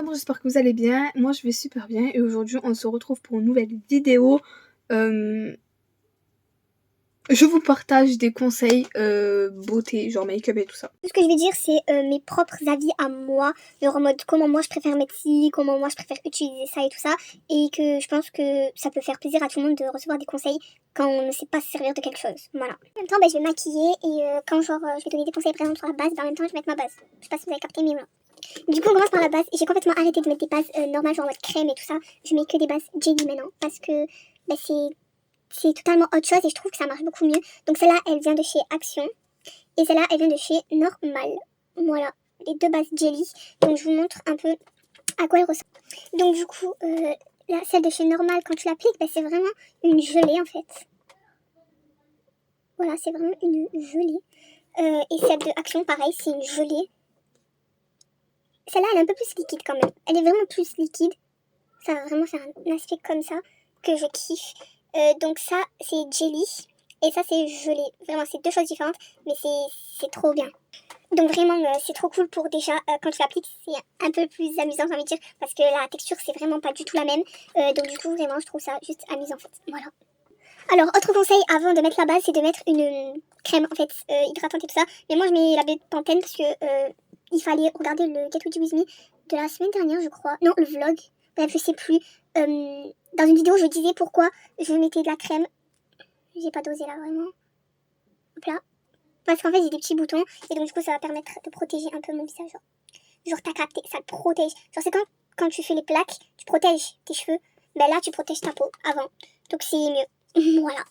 monde, j'espère que vous allez bien. Moi je vais super bien et aujourd'hui on se retrouve pour une nouvelle vidéo. Je vous partage des conseils beauté, genre make-up et tout ça. Tout ce que je vais dire, c'est mes propres avis à moi, genre en mode comment moi je préfère mettre ci, comment moi je préfère utiliser ça et tout ça, et que je pense que ça peut faire plaisir à tout le monde de recevoir des conseils quand on ne sait pas se servir de quelque chose. Voilà. En même temps, je vais maquiller et quand je vais donner des conseils par exemple sur la base, en même temps je vais mettre ma base. Je sais pas si vous avez capté, mais voilà. Du coup, on commence par la base. J'ai complètement arrêté de mettre des bases normales, genre en mode crème et tout ça. Je mets que des bases jelly maintenant parce que c'est totalement autre chose et je trouve que ça marche beaucoup mieux. Donc celle-là, elle vient de chez Action. Et celle-là, elle vient de chez Normal. Voilà, les deux bases jelly. Donc je vous montre un peu à quoi elle ressemble. Donc du coup, là, celle de chez Normal, quand tu l'appliques, c'est vraiment une gelée en fait. Voilà, c'est vraiment une gelée. Et celle de Action, pareil, c'est une gelée. Celle-là, elle est un peu plus liquide quand même. Elle est vraiment plus liquide. Ça va vraiment faire un aspect comme ça que je kiffe. Donc ça, c'est jelly. Et ça, c'est gelé. Vraiment, c'est deux choses différentes, mais c'est trop bien. Donc vraiment, c'est trop cool pour déjà, quand tu l'appliques, c'est un peu plus amusant, j'ai envie de dire, parce que la texture, c'est vraiment pas du tout la même. Donc du coup, vraiment, je trouve ça juste amusant, en fait. Voilà. Alors, autre conseil avant de mettre la base, c'est de mettre une crème, en fait, hydratante et tout ça. Mais moi, je mets la baie de Pantene parce que il fallait regarder le Get Ready With Me de la semaine dernière, je crois. Non, le vlog. Bref, je sais plus. Dans une vidéo, je disais pourquoi je mettais de la crème. J'ai pas dosé là, vraiment. Hop là. Parce qu'en fait, j'ai des petits boutons. Et donc, du coup, ça va permettre de protéger un peu mon visage. Genre t'as capté, ça te protège. Genre, c'est quand tu fais les plaques, tu protèges tes cheveux. Ben là, tu protèges ta peau avant. Donc, c'est mieux. Voilà.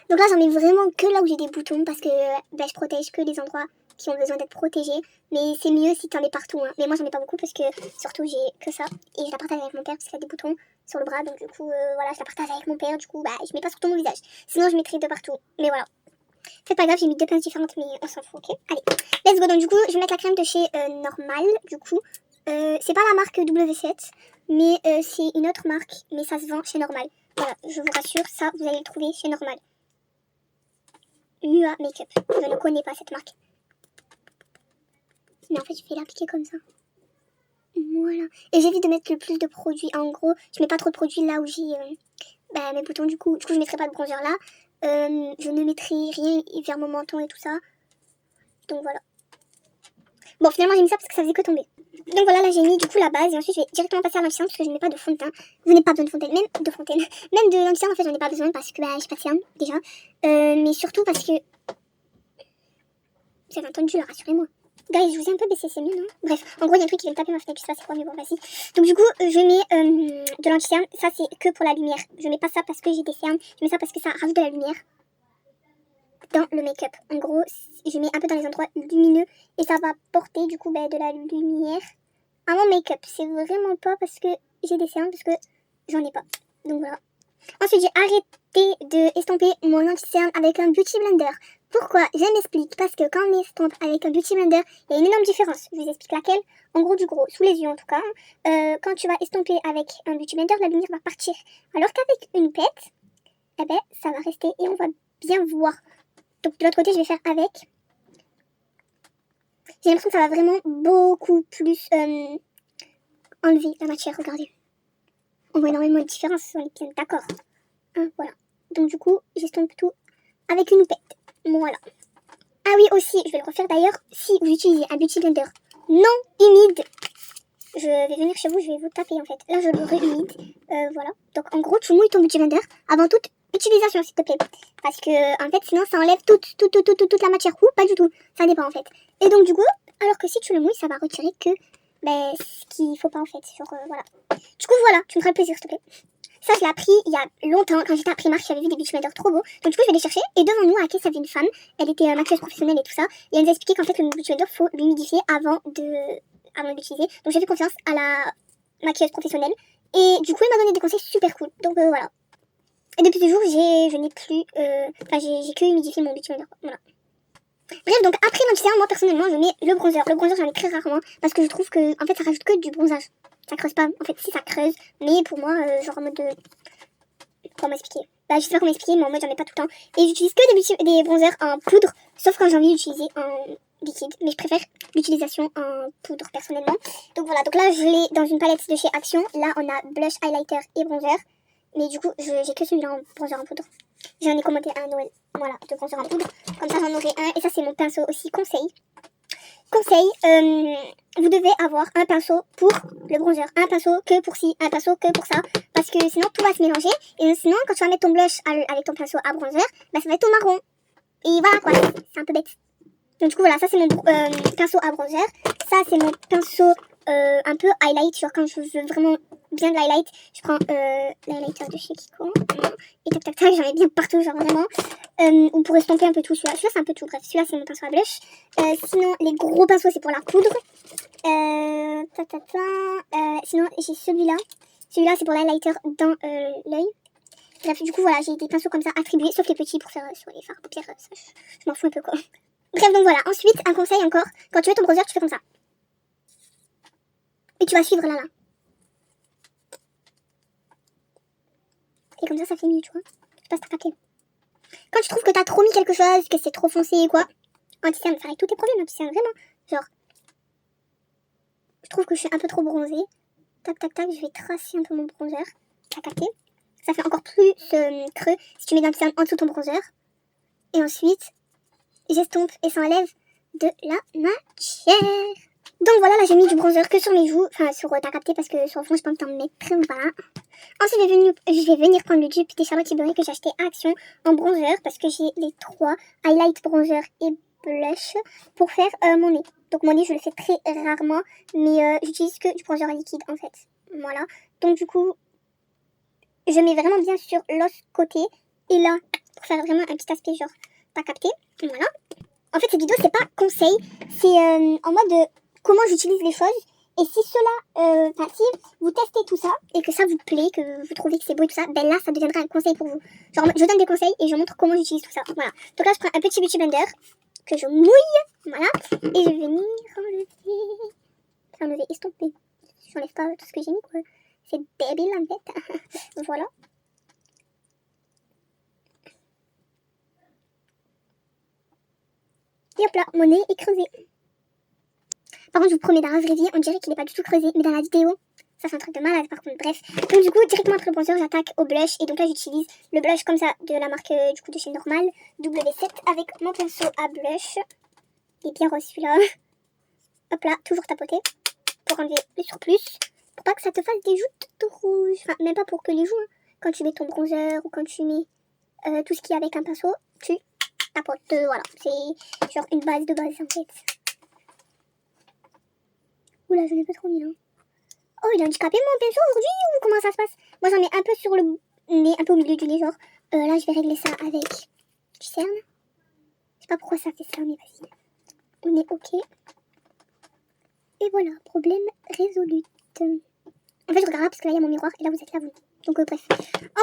Donc là, j'en mets vraiment que là où j'ai des boutons. Parce que je protège que les endroits qui ont besoin d'être protégés. Mais c'est mieux si t'en mets partout. Hein. Mais moi, j'en ai pas beaucoup parce que surtout, j'ai que ça. Et je la partage avec mon père parce qu'il a des boutons sur le bras. Donc, du coup, voilà, je la partage avec mon père. Du coup, je mets pas sur tout mon visage. Sinon, je mettrais de partout. Mais voilà. C'est pas grave, j'ai mis deux pinces différentes, mais on s'en fout, ok? Allez, let's go. Donc, du coup, je vais mettre la crème de chez Normal. Du coup, c'est pas la marque W7, mais c'est une autre marque, mais ça se vend chez Normal. Voilà, je vous rassure, ça, vous allez le trouver chez Normal. Mua Makeup. Je ne connais pas cette marque. Mais en fait, je vais l'appliquer comme ça. Voilà. Et j'évite de mettre le plus de produits. En gros, je mets pas trop de produits là où j'ai mes boutons. Du coup, je mettrai pas de bronzer là. Je ne mettrai rien vers mon menton et tout ça. Donc voilà. Bon, finalement, j'ai mis ça parce que ça faisait que tomber. Donc voilà, là j'ai mis du coup la base et ensuite je vais directement passer à l'anti-cerne parce que je n'ai pas de fond de teint. Je n'ai pas besoin de fontaine, même de fontaine. Même de l'anti-cerne en fait, j'en ai pas besoin parce que j'ai pas de cerne déjà. Mais surtout parce que. Vous avez entendu là, rassurez-moi. Guys, je vous ai un peu baissé, c'est mieux, non? Bref, en gros, il y a un truc qui vient me taper ma fenêtre, je sais pas c'est quoi, mais bon, vas-y. Donc, du coup, je mets de l'anti-cerne. Ça, c'est que pour la lumière. Je mets pas ça parce que j'ai des cernes. Je mets ça parce que ça rajoute de la lumière dans le make-up. En gros, je mets un peu dans les endroits lumineux et ça va porter du coup de la lumière à mon make-up. C'est vraiment pas parce que j'ai des cernes, parce que j'en ai pas. Donc voilà. Ensuite, j'ai arrêté de estomper mon anti-cerne avec un beauty blender. Pourquoi? Je m'explique. Parce que quand on estompe avec un beauty blender, il y a une énorme différence. Je vous explique laquelle. En gros, du gros, sous les yeux en tout cas. Quand tu vas estomper avec un beauty blender, la lumière va partir. Alors qu'avec une pette, ça va rester et on va bien voir. Donc de l'autre côté, je vais faire avec. J'ai l'impression que ça va vraiment beaucoup plus enlever la matière, regardez. On voit énormément de différence, on est bien d'accord. Hein, voilà. Donc du coup, j'estompe tout avec une houppette. Voilà. Ah oui, aussi, je vais le refaire d'ailleurs, si vous utilisez un beauty blender non humide, je vais venir chez vous, je vais vous taper en fait. Là, je le humide. Voilà. Donc en gros, tu mouilles ton beauty blender avant toute utilisation, s'il te plaît. Parce que en fait, sinon, ça enlève toute la matière. Ou pas du tout. Ça dépend en fait. Et donc du coup, alors que si tu le mouilles, ça va retirer que ce qu'il faut pas en fait. Genre, voilà. Du coup, voilà, tu me feras le plaisir, s'il te plaît. Ça, je l'ai appris il y a longtemps, quand j'étais à Primark, j'avais vu des beauty blenders trop beaux. Donc du coup, je vais les chercher. Et devant nous, à la caisse, il y avait une femme. Elle était maquilleuse professionnelle et tout ça. Et elle nous a expliqué qu'en fait, le beauty blender, faut l'humidifier avant d'utiliser. Donc j'ai fait confiance à la maquilleuse professionnelle. Et du coup, elle m'a donné des conseils super cool. Donc voilà. Et depuis ce jour, je n'ai plus... j'ai que humidifié mon beauty blender. Voilà. Bref, donc après l'anti-cerne, moi personnellement, je mets le bronzer. Le bronzer, j'en mets très rarement parce que je trouve que en fait, ça rajoute que du bronzage. Ça creuse pas. En fait, si ça creuse, mais pour moi, genre en mode de... Comment m'expliquer? Je sais pas comment expliquer, mais en mode j'en ai pas tout le temps. Et j'utilise que des bronzers en poudre, sauf quand j'ai envie d'utiliser liquide, mais je préfère l'utilisation en poudre personnellement. Donc voilà, donc là je l'ai dans une palette de chez Action. Là on a blush, highlighter et bronzer. Mais du coup j'ai que celui-là en bronzer en poudre. J'en ai commandé un à Noël, voilà, de bronzer en poudre. Comme ça j'en aurai un. Et ça c'est mon pinceau aussi, conseil. Conseil, vous devez avoir un pinceau pour le bronzer, un pinceau que pour ci, un pinceau que pour ça, parce que sinon tout va se mélanger, et sinon quand tu vas mettre ton blush avec ton pinceau à bronzer, bah ça va être tout marron. Et voilà quoi, c'est un peu bête. Donc du coup voilà, ça c'est mon pinceau à bronzer, ça c'est mon pinceau un peu highlight, genre quand je veux vraiment bien de l'highlight, je prends l'highlighter de chez Kiko, et tac tac tac, j'en ai bien partout, genre vraiment. Ou pour estomper un peu tout, celui-là c'est un peu tout, bref, celui-là c'est mon pinceau à blush. Sinon les gros pinceaux c'est pour la poudre. Sinon j'ai celui-là c'est pour l'highlighter dans l'œil. Bref, du coup voilà, j'ai des pinceaux comme ça attribués, sauf les petits pour faire sur les fards paupières, ça je m'en fous un peu quoi. Bref, donc voilà, ensuite un conseil encore, quand tu veux ton bronzer tu fais comme ça. Et tu vas suivre là. Et comme ça fait mieux, tu vois. Je sais pas si t'as capté. Quand tu trouves que t'as trop mis quelque chose, que c'est trop foncé ou quoi, anti-cerne, ça règle tous tes problèmes, anti-cerne, vraiment. Genre, je trouve que je suis un peu trop bronzée. Tac, tac, tac, je vais tracer un peu mon bronzer. T'as capté. Ça fait encore plus creux si tu mets d'anti-cerne en dessous de ton bronzer. Et ensuite, j'estompe et ça enlève de la matière. Donc voilà, là j'ai mis du bronzer que sur mes joues, enfin sur t'as capté parce que sur le fond je pense t'en mettre, voilà. Ensuite je vais venir prendre le dupe des Charlotte Tilbury que j'ai acheté à Action en bronzer parce que j'ai les trois highlight, bronzer et blush pour faire mon nez. Donc mon nez je le fais très rarement, mais j'utilise que du bronzer liquide en fait. Voilà, donc du coup je mets vraiment bien sur l'os côté et là pour faire vraiment un petit aspect genre t'as capté, voilà. En fait cette vidéo c'est pas conseil, c'est en mode comment j'utilise les choses. Et si cela, si vous testez tout ça et que ça vous plaît, que vous trouvez que c'est beau et tout ça, ben là ça deviendra un conseil pour vous. Genre je donne des conseils et je montre comment j'utilise tout ça. Voilà. Donc là je prends un petit beauty blender que je mouille, voilà, et je vais venir enlever, estomper. J'enlève pas tout ce que j'ai mis quoi. C'est débile en fait. Voilà. Et hop là, mon nez est creusé. Par contre, je vous promets, dans la vraie vie, on dirait qu'il n'est pas du tout creusé, mais dans la vidéo, ça c'est un truc de malade par contre, bref. Donc du coup, directement après le bronzer, j'attaque au blush, et donc là j'utilise le blush comme ça, de la marque du coup de chez Normal, W7, avec mon pinceau à blush. Il est bien rose celui-là. Hop là, toujours tapoter, pour enlever le surplus, pour pas que ça te fasse des joues de rouge, enfin même pas pour que les joues, hein. Quand tu mets ton bronzer, ou quand tu mets tout ce qui est avec un pinceau, tu tapotes, voilà, c'est genre une base de base en fait. Oula, j'en ai pas trop mis là. Oh, il est handicapé mon pinceau aujourd'hui ou comment ça se passe? Moi j'en mets un peu sur le nez, un peu au milieu du nez genre. Là je vais régler ça avec du cerne. Je sais pas pourquoi ça fait ça mais vas-y. On est ok. Et voilà, problème résolu. En fait je regarde là parce que là il y a mon miroir et là vous êtes là vous. Donc bref.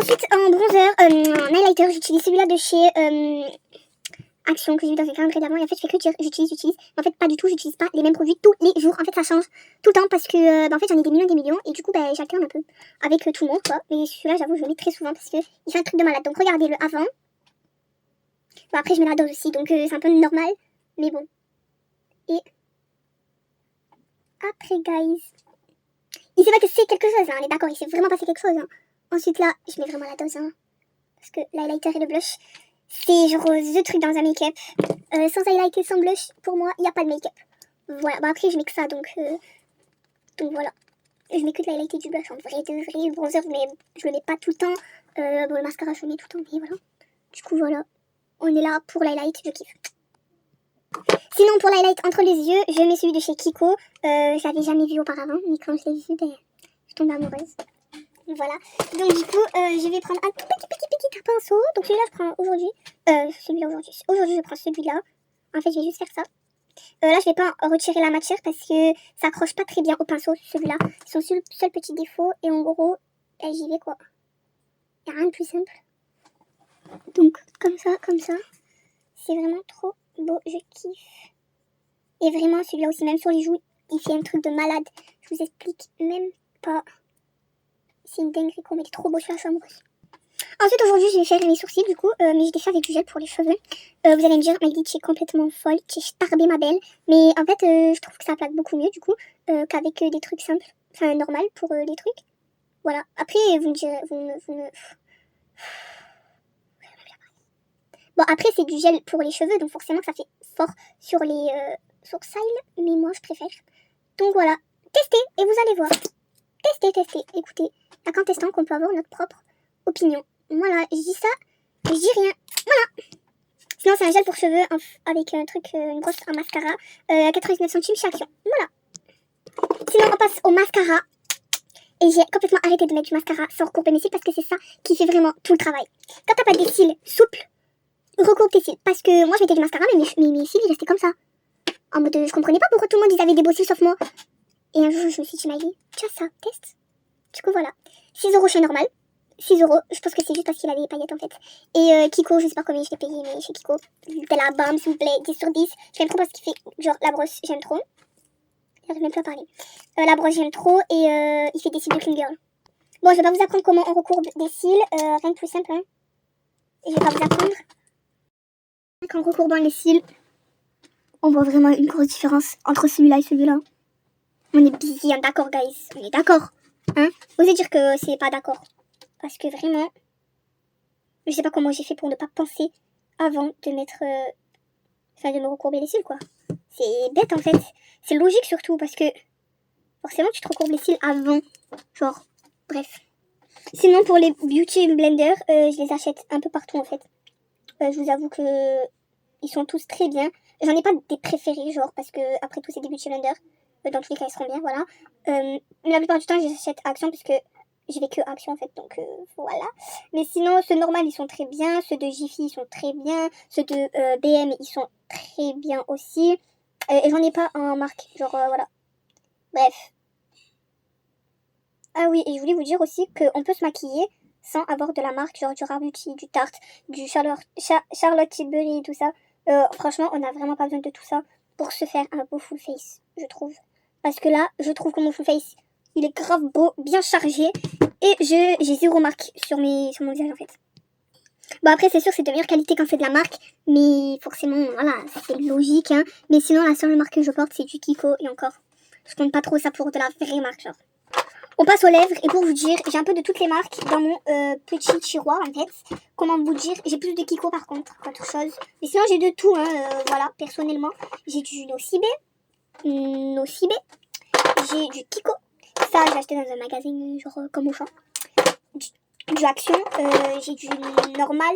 Ensuite en bronzer, en highlighter j'utilise celui-là de chez Action que j'ai vu dans un calendrier d'avant et en fait je fais que dire j'utilise mais en fait pas du tout, j'utilise pas les mêmes produits tous les jours, en fait ça change tout le temps parce que en fait j'en ai des millions et du coup j'alterne un peu avec tout le monde quoi, mais celui-là j'avoue je le mets très souvent parce que il fait un truc de malade. Donc regardez le avant, bon après je mets la dose aussi donc c'est un peu normal mais bon, et après guys il s'est passé quelque chose hein, on est d'accord, il s'est vraiment passé quelque chose hein. Ensuite là je mets vraiment la dose hein, parce que l'highlighter et le blush c'est genre the truc dans un make-up. Sans highlight et sans blush, pour moi, il n'y a pas de make-up. Voilà, bah après je mets que ça, donc voilà. Je mets que de l'highlight et du blush, en vrai, de vrai. Le bronzer, je le mets pas tout le temps. Bon, le mascara, je le mets tout le temps, mais voilà. Du coup, voilà. On est là pour l'highlight, je kiffe. Sinon, pour l'highlight entre les yeux, je mets celui de chez Kiko. Je l'avais jamais vu auparavant, mais quand je l'ai vu, je tombe amoureuse. Voilà, donc du coup je vais prendre un tout petit pinceau. Donc celui-là je prends aujourd'hui, aujourd'hui je prends celui-là. En fait je vais juste faire ça. Là je vais pas en retirer la matière parce que ça accroche pas très bien au pinceau celui-là. C'est son seul petit défaut et en gros j'y vais quoi. Y a rien de plus simple. Donc comme ça, c'est vraiment trop beau, je kiffe. Et vraiment celui-là aussi, même sur les joues, il fait un truc de malade. Je vous explique même pas. C'est une dinguerie quoi, mais il est trop beau celui-là, je suis amoureuse. Ensuite, aujourd'hui, je vais faire mes sourcils, du coup, mais je les fais avec du gel pour les cheveux. Vous allez me dire, Magdy, tu es complètement folle, tu es starbée, ma belle. Mais en fait, je trouve que ça plaque beaucoup mieux, du coup, qu'avec des trucs simples, enfin, normal pour les trucs. Voilà. Après, vous me direz, Bon, après, c'est du gel pour les cheveux, donc forcément, ça fait fort sur les sourcils, mais moi, je préfère. Donc voilà, testez et vous allez voir. Testez. Écoutez, il n'y a qu'en testant qu'on peut avoir notre propre opinion. Voilà, je dis ça, je dis rien. Voilà. Sinon, c'est un gel pour cheveux avec un truc, une brosse en mascara à 99 centimes chez Action. Voilà. Sinon, on passe au mascara. Et j'ai complètement arrêté de mettre du mascara sans recourber mes cils parce que c'est ça qui fait vraiment tout le travail. Quand t'as pas des cils souples, recourbe tes cils. Parce que moi, je mettais du mascara, mais mes cils, ils restaient comme ça. En mode, je comprenais pas pourquoi tout le monde, ils avaient des beaux cils sauf moi. Et un jour, je me suis dit, Magdy, tiens ça, teste. Du coup, voilà. 6€ chez Normal. 6€. Je pense que c'est juste parce qu'il avait des paillettes en fait. Et Kiko, je sais pas combien je l'ai payé, mais chez Kiko, de la bam, s'il vous plaît, 10 sur 10. J'aime trop parce qu'il fait, genre, la brosse, j'aime trop. J'arrive même plus à parler. La brosse, j'aime trop. Et il fait des cils de clean girl. Bon, je vais pas vous apprendre comment on recourbe des cils. Rien de plus simple, hein. Et je vais pas vous apprendre. Qu'en recourbant les cils, on voit vraiment une grosse différence entre celui-là et celui-là. On est bien d'accord, guys. On est d'accord. Hein? Osez dire que c'est pas d'accord. Parce que vraiment, je sais pas comment j'ai fait pour ne pas penser avant de mettre... Enfin, de me recourber les cils, quoi. C'est bête, en fait. C'est logique, surtout, parce que... Forcément, tu te recourbes les cils avant. Genre, bref. Sinon, pour les Beauty Blender, je les achète un peu partout, en fait. Je vous avoue que... Ils sont tous très bien. J'en ai pas des préférés, genre, parce que, après tout, c'est des Beauty Blender. Dans tous les cas, ils seront bien, voilà. Mais la plupart du temps, je les achète à Action, parce que... Je vais que Action en fait, donc voilà. Mais sinon, ceux normal, ils sont très bien. Ceux de Jiffy, ils sont très bien. Ceux de BM, ils sont très bien aussi. Et j'en ai pas en marque, genre voilà. Bref. Ah oui, et je voulais vous dire aussi qu'on peut se maquiller sans avoir de la marque, genre du Rare Beauty, du Tarte, du Charlotte Tilbury, tout ça. Franchement, on n'a vraiment pas besoin de tout ça pour se faire un beau full face, je trouve. Parce que là, je trouve que mon full face... Il est grave beau, bien chargé. Et j'ai 0 marque sur mon visage en fait. Bon après c'est sûr c'est de meilleure qualité quand c'est de la marque. Mais forcément voilà c'est logique hein. Mais sinon la seule marque que je porte c'est du Kiko. Et encore je compte pas trop ça pour de la vraie marque genre. On passe aux lèvres. Et pour vous dire j'ai un peu de toutes les marques dans mon petit tiroir en fait. Comment vous dire, j'ai plus de Kiko par contre autre chose. Mais sinon j'ai de tout hein. Voilà personnellement. J'ai du Nocibé. J'ai du Kiko. Ça, j'ai acheté dans un magasin, genre comme au champ. Du Action, j'ai du normal.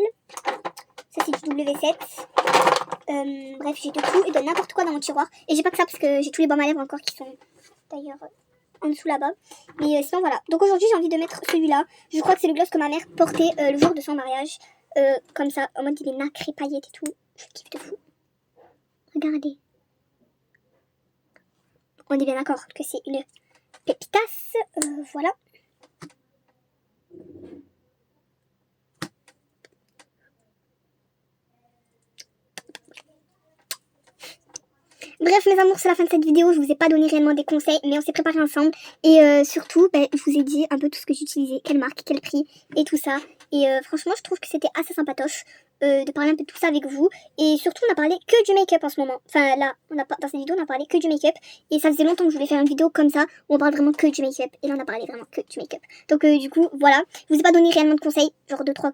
Ça, c'est du W7. Bref, j'ai de tout et de n'importe quoi dans mon tiroir. Et j'ai pas que ça parce que j'ai tous les baumes à lèvres encore qui sont d'ailleurs en dessous là-bas. Mais sinon, voilà. Donc aujourd'hui, j'ai envie de mettre celui-là. Je crois que c'est le gloss que ma mère portait le jour de son mariage. Comme ça, en mode il est nacré, paillettes et tout. Je kiffe de fou. Regardez. On est bien d'accord que c'est une pépitas, voilà. Bref mes amours, c'est la fin de cette vidéo. Je vous ai pas donné réellement des conseils, mais on s'est préparé ensemble. Et surtout, je vous ai dit un peu tout ce que j'utilisais, quelle marque, quel prix et tout ça. Et franchement, je trouve que c'était assez sympatoche de parler un peu de tout ça avec vous. Et surtout, on a parlé que du make-up en ce moment. Enfin là, dans cette vidéo, on a parlé que du make-up. Et ça faisait longtemps que je voulais faire une vidéo comme ça, où on parle vraiment que du make-up. Et là, on a parlé vraiment que du make-up. Donc du coup, voilà. Je vous ai pas donné réellement de conseils, genre 2-3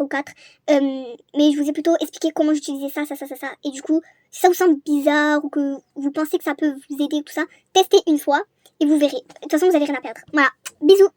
ou 4. Mais je vous ai plutôt expliqué comment j'utilisais ça. Et du coup, si ça vous semble bizarre ou que vous pensez que ça peut vous aider tout ça, testez une fois et vous verrez. De toute façon, vous n'avez rien à perdre. Voilà, bisous.